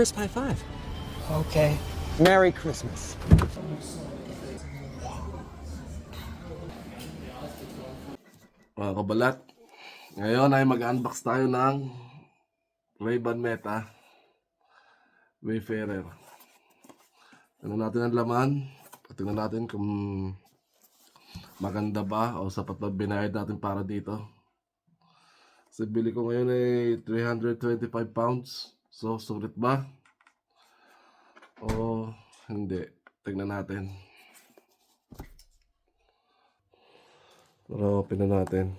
crisp high five. Okay. Merry Christmas. Mga kabalat, ngayon ay mag-unbox tayo ng Ray-Ban Meta Wayfarer. Tingnan natin ang laman at tingnan natin kung maganda ba o sapat ba binayad natin para dito. Kasi bili ko ngayon ay 325 pounds. So, sulit ba? O hindi? Tingnan natin. Pero open na natin.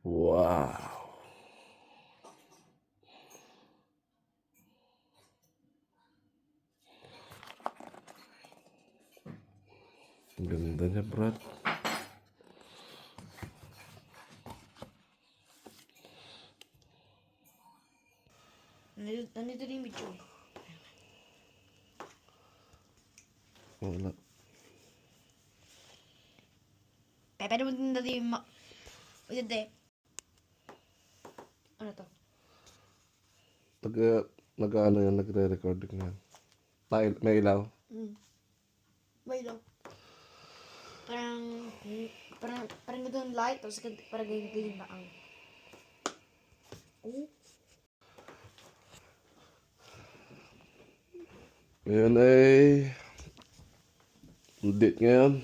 Wow. Ang ganda niya, Brad. Nandito din yung video. Wala. Pwede mo din dati yung ano to? Nag-ano yan, nagre-recording yan. May ilaw. May daw. Parang doon light, tapos parang ganyan na ang. Oh. Ngayon ay date ngayon.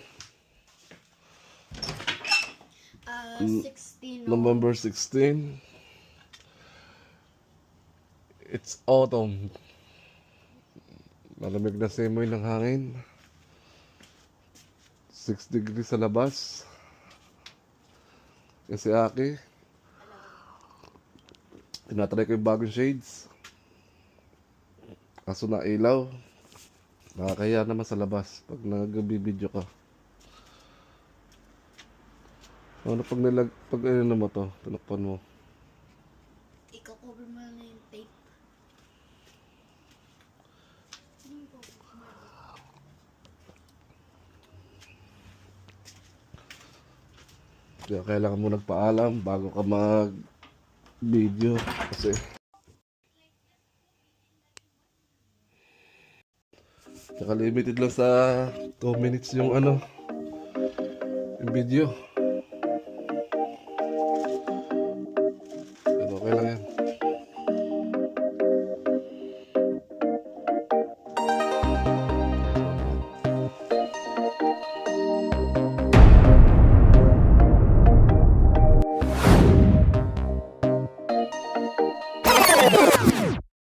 16. November 16. It's autumn. Malamig na simoy ng hangin. 6 degrees sa labas. Kasi Aki, tinatry ko yung bagong shades. Kaso na ilaw. Nakakaya naman sa labas pag nagbibideo ka. Ano pag ano mo to, tinakpan mo. Iko-cover mo na yung tape. Kaya kailangan mo nagpaalam bago ka mag-video kasi saka limited lang sa 2 minutes yung yung video.